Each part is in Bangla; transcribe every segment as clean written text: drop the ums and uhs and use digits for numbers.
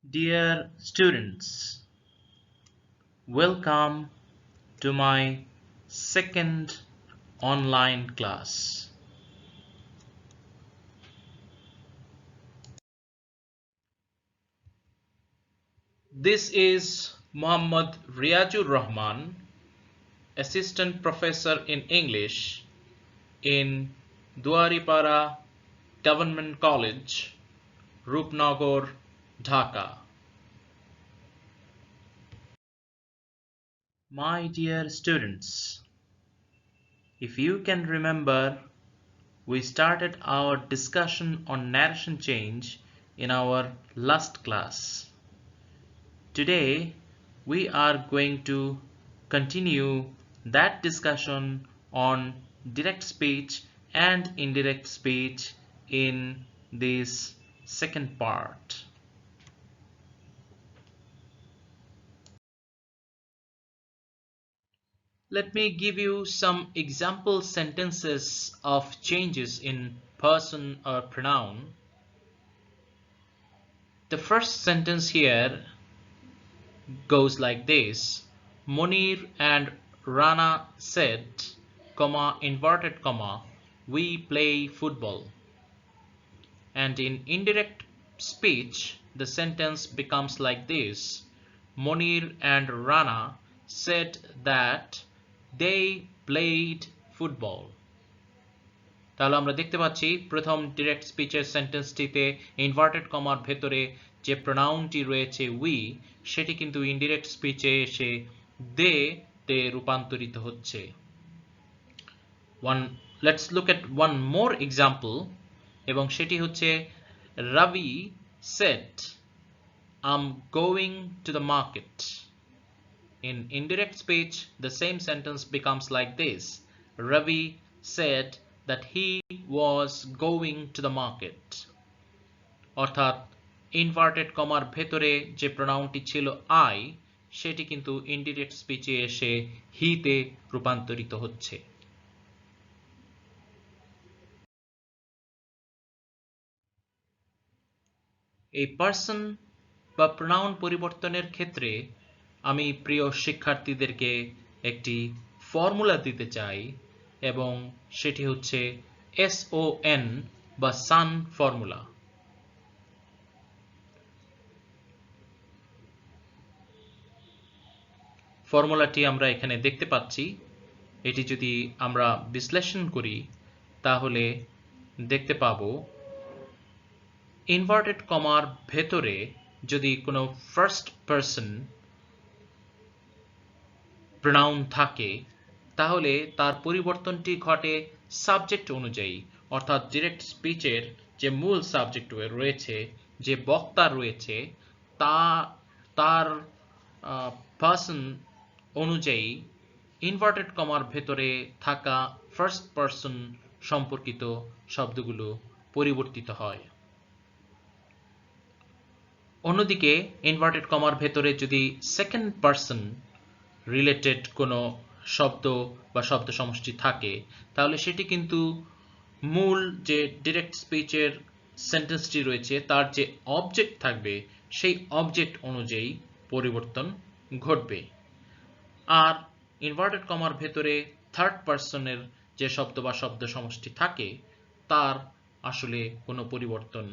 Dear students, welcome to my second online class. This is Muhammad Riazur Rahman, Assistant Professor in English in Duaripara Government College, Rupnagar, Dhaka. My dear students, if you can remember, we started our discussion on narration change in our last class. Today, we are going to continue that discussion on direct speech and indirect speech in this second part. Let me give you some example sentences of changes in person or pronoun. The first sentence here goes like this: Munir and Rana said, inverted comma, we play football. And in indirect speech, the sentence becomes like this: Munir and Rana said that they played football. তাহলে আমরা দেখতে পাচ্ছি প্রথম ডিরেক্ট স্পিচের সেন্টেন্সটিতে ইনভার্টেড কমার ভেতরে যে প্রোনাউনটি রয়েছে উই, সেটি কিন্তু ইনডিরেক্ট স্পিচে এসে দে তে রূপান্তরিত হচ্ছে। Let's look at one more example, এবং সেটি হচ্ছে Ravi said I'm going to the market. In indirect speech, the same sentence becomes like this: Ravi said that he was going to the market. অর্থাৎ ইনভার্টেড কমার ভেতরে যে প্রোনাউনটি ছিল আই, সেটি কিন্তু ইনডিরেক্ট স্পিচে এসে হিতে রূপান্তরিত হচ্ছে। এই পার্সন বা প্রোনাউন পরিবর্তনের ক্ষেত্রে আমি প্রিয় শিক্ষার্থীদেরকে একটি ফর্মুলা দিতে চাই, এবং সেটি হচ্ছে SON বা সান ফর্মুলা। ফর্মুলাটি আমরা এখানে দেখতে পাচ্ছি। এটি যদি আমরা বিশ্লেষণ করি তাহলে দেখতে পাবো ইনভার্টেড কমার ভেতরে যদি কোনো ফার্স্ট পারসন প্রোনাউন থাকে তাহলে তার পরিবর্তনটি ঘটে সাবজেক্ট অনুযায়ী, অর্থাৎ ডিরেক্ট স্পিচের যে মূল সাবজেক্ট রয়েছে, যে বক্তা রয়েছে, তার পারসন অনুযায়ী ইনভার্টেড কমার ভেতরে থাকা ফার্স্ট পারসন সম্পর্কিত শব্দগুলো পরিবর্তিত হয়। অন্যদিকে ইনভার্টেড কমার ভেতরে যদি সেকেন্ড পারসন রিলেটেড কোনো শব্দ বা শব্দ সমষ্টি থাকে তাহলে সেটি কিন্তু মূল যে ডিরেক্ট স্পিচের সেন্টেন্সটি রয়েছে তার যে অবজেক্ট থাকবে সেই অবজেক্ট অনুযায়ী পরিবর্তন ঘটবে। আর ইনভার্টেড কমার ভেতরে থার্ড পারসনের যে শব্দ বা শব্দ সমষ্টি থাকে তার আসলে কোনো পরিবর্তন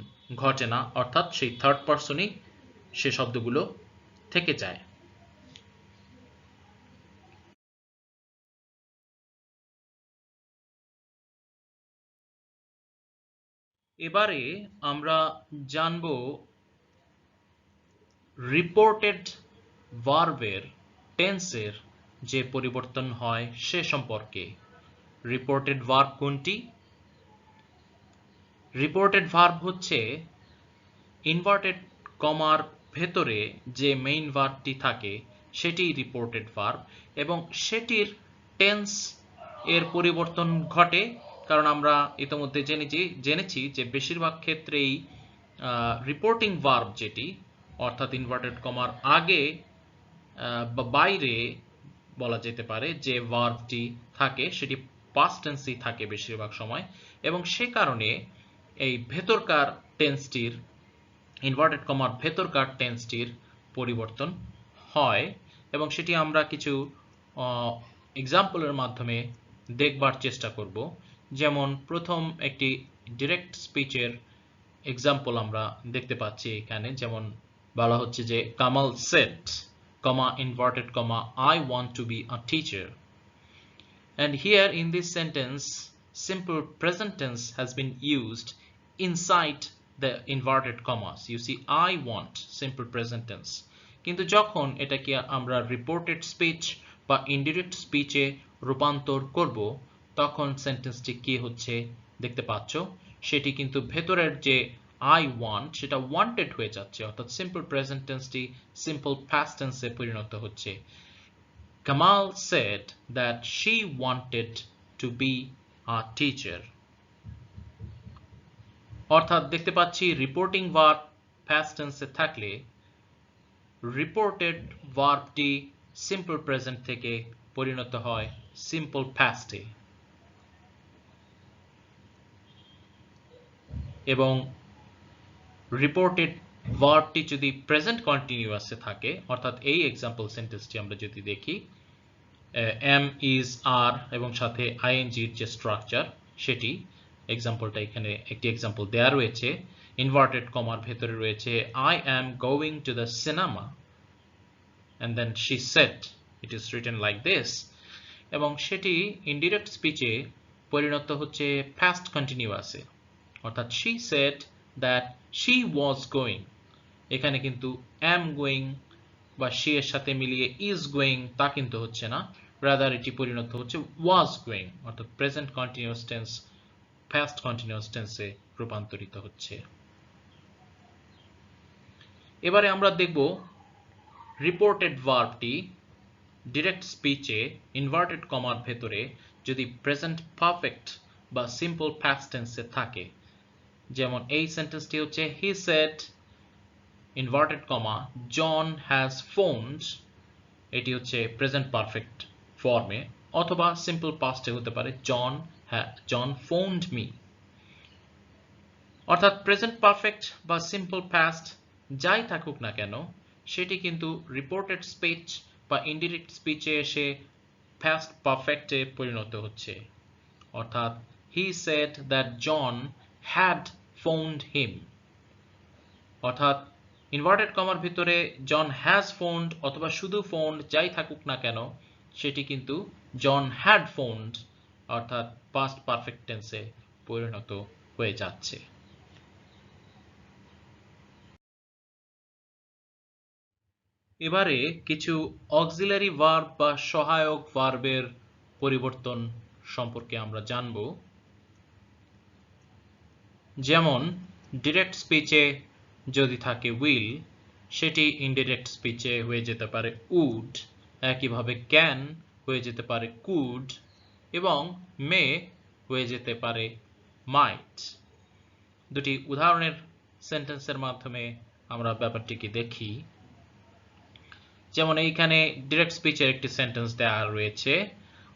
ঘটে না, অর্থাৎ সেই থার্ড পারসনই সে শব্দগুলো থেকে যায়। এবারে আমরা জানব রিপোর্টেড ভার্বের টেন্সের যে পরিবর্তন হয় সে সম্পর্কে। রিপোর্টেড ভার্ব কোনটি? রিপোর্টেড ভার্ব হচ্ছে ইনভার্টেড কমার ভেতরে যে মেইন ভার্বটি থাকে সেটি রিপোর্টেড ভার্ব, এবং সেটির টেন্স এর পরিবর্তন ঘটে, কারণ আমরা ইতিমধ্যে জেনেছি যে বেশিরভাগ ক্ষেত্রেই রিপোর্টিং ভার্ব যেটি, অর্থাৎ ইনভার্টেড কমার আগে বা বাইরে বলা যেতে পারে যে ভার্বটি থাকে সেটি পাস্ট টেন্সই থাকে বেশিরভাগ সময়, এবং সে কারণে এই ভেতরকার টেন্সটির ইনভার্টেড কমার ভেতরকার টেন্সটির পরিবর্তন হয় এবং সেটি আমরা কিছু এক্সাম্পলের মাধ্যমে দেখবার চেষ্টা করব। যেমন প্রথম একটি ডিরেক্ট স্পিচের এক্সাম্পল আমরা দেখতে পাচ্ছি এখানে, যেমন বলা হচ্ছে যে Kamal said, comma inverted comma, I want to be a teacher. And here in this sentence, simple present tense has been used inside the inverted commas. You see, I want, simple present tense. কিন্তু যখন এটাকে আমরা রিপোর্টেড স্পিচ বা ইনডিরেক্ট স্পিচে রূপান্তর করব, তখন সেন্টেন্সটি কি হচ্ছে দেখতে পাচ্ছ, সেটি কিন্তু ভেতরের যে I want সেটা wanted হয়ে যাচ্ছে, অর্থাৎ সিম্পল প্রেজেন্ট টেন্সটি সিম্পল পাস্ট টেন্সে পরিণত হচ্ছে। Kamal said that she wanted to be a teacher. অর্থাৎ দেখতে পাচ্ছি রিপোর্টিং ভার্ব পাস্ট টেন্সে থাকলে রিপোর্টেড ভার্বটি সিম্পল প্রেজেন্ট থেকে পরিণত হয় সিম্পল পাস্টে, এবং রিপোর্টেড ভার্বটি যদি প্রেজেন্ট কন্টিনিউয়াসে থাকে, অর্থাৎ এই এক্সাম্পল সেন্টেন্সটি আমরা যদি দেখি, এম ইজ আর এবং সাথে আইএনজির যে স্ট্রাকচার সেটি, এক্সাম্পলটা এখানে একটি এক্সাম্পল দেয়া রয়েছে, ইনভার্টেড কমার ভেতরে রয়েছে I am going to the cinema and then she said, it is written like this, এবং সেটি ইনডিরেক্ট স্পিচে পরিণত হচ্ছে past continuousে, অর্থাৎ she said that she was going, এখানে কিন্তু am going বা she এর সাথে মিলিয়ে is going তা কিন্তু হচ্ছে না, রাদার এটি পরিণত হচ্ছে was going, অর্থাৎ present continuous tense past continuous টেন্সে রূপান্তরিত হচ্ছে। এবারে আমরা দেখব রিপোর্টেড ভার্বটি ডিরেক্ট স্পিচে ইনভার্টেড কমার ভেতরে যদি প্রেজেন্ট পারফেক্ট বা সিম্পল পাস্ট টেন্সে থাকে, যেমন এই সেন্টেন্সটি হচ্ছে he said inverted comma John has phoned, এটি হচ্ছে প্রেজেন্ট পারফেক্ট ফর্মে, অথবা সিম্পল পাস্টে হতে পারে জন ফোনড মি। অর্থাৎ প্রেজেন্ট পারফেক্ট বা সিম্পল পাস্ট যাই থাকুক না কেন, সেটি কিন্তু রিপোর্টেড স্পিচ বা ইনডিরেক্ট স্পিচে এসে পাস্ট পারফেক্টে পরিণত হচ্ছে, অর্থাৎ he said that John had phoned him, অর্থাৎ ইনভার্টেড কমার ভিতরে জন হ্যাজ ফোনড অথবা শুধু ফোনড যাই থাকুক না কেন, সেটি কিন্তু জন হ্যাড ফোনড অর্থাৎ পাস্ট পারফেক্ট টেন্সে পরিণত হয়ে যাচ্ছে। এবারে কিছু অক্সিলারি ভার্ব বা সহায়ক ভার্বের পরিবর্তন সম্পর্কে আমরা জানব। যেমন ডিরেক্ট স্পিচে যদি থাকে উইল, সেটি ইনডিরেক্ট স্পিচে হয়ে যেতে পারে উড, একইভাবে ক্যান হয়ে যেতে পারে কুড, এবং মে হয়ে যেতে পারে মাইট। দুটি উদাহরণের সেন্টেন্সের মাধ্যমে আমরা ব্যাপারটিকে দেখি। যেমন এইখানে ডিরেক্ট স্পিচের একটি সেন্টেন্স দেওয়া রয়েছে,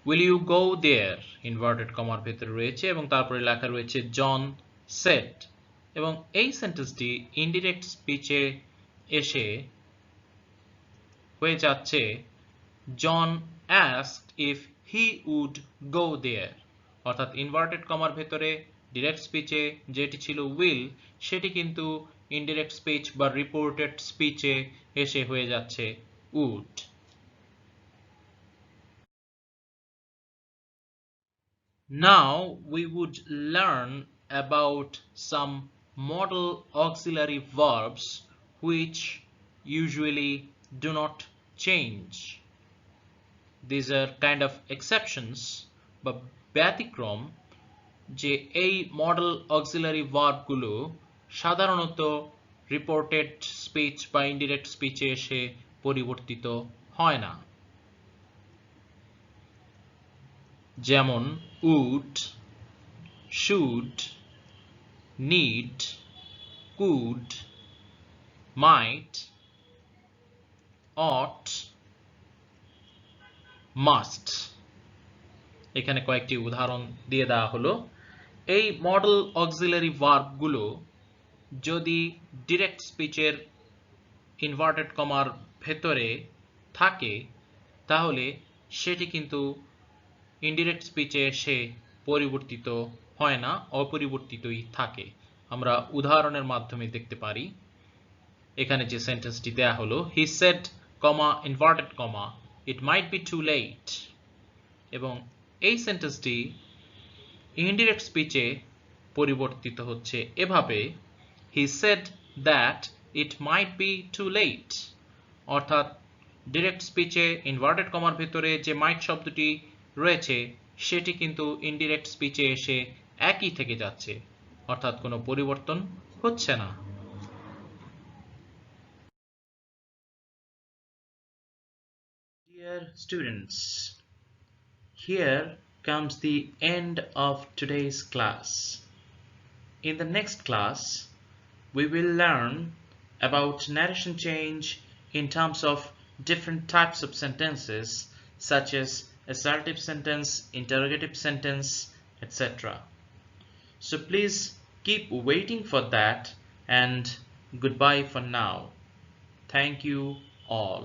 will you go there, inverted কমার ভেতরে রয়েছে এবং তারপরে লেখা রয়েছে জন সেড, এবং এই সেন্টেন্সটি ইনডিরেক্ট স্পিচে এসে হয়ে যাচ্ছে জন asked if he would go there, অর্থাৎ ইনভার্টেড কমার ভেতরে ডিরেক্ট স্পিচে যেটি ছিল উইল, সেটি কিন্তু ইনডিরেক্ট স্পিচ বা রিপোর্টেড স্পিচে এসে হয়ে যাচ্ছে would. Now we would learn about some modal auxiliary verbs which usually do not change. These are kind of exceptions বা ব্যতিক্রম, যে এই মডেল অক্সিলারি ভার্বগুলো সাধারণত রিপোর্টেড স্পিচ বা ইনডিরেক্ট স্পিচে এসে পরিবর্তিত হয় না। যেমন would, should, need, could, might, ought, must। এখানে কয়েকটি উদাহরণ দিয়ে দেওয়া হলো। এই মডেল অক্সিলারি ভার্বগুলো যদি ডিরেক্ট স্পিচের ইনভার্টেড কমার ভেতরে থাকে তাহলে সেটি কিন্তু ইনডিরেক্ট স্পিচে এসে পরিবর্তিত হয় না, অপরিবর্তিতই থাকে। আমরা উদাহরণের মাধ্যমে দেখতে পারি। এখানে যে সেন্টেন্সটি দেয়া হলো, he said comma inverted comma it might be too late, এবং এই সেন্টেন্সটি ইনডিরেক্ট স্পিচে পরিবর্তিত হচ্ছে এভাবে, he said that it might be too late, অর্থাৎ ডিরেক্ট স্পিচে ইনভার্টেড কমার ভেতরে যে মাইট শব্দটি রয়েছে সেটি কিন্তু ইনডিরেক্ট স্পিচে এসে একই থেকে যাচ্ছে, অর্থাৎ কোনো পরিবর্তন হচ্ছে না। Dear students, here comes the end of today's class. In the next class, we will learn about narration change in terms of different types of sentences such as assertive sentence, interrogative sentence, etc. So please keep waiting for that, and goodbye for now. Thank you all.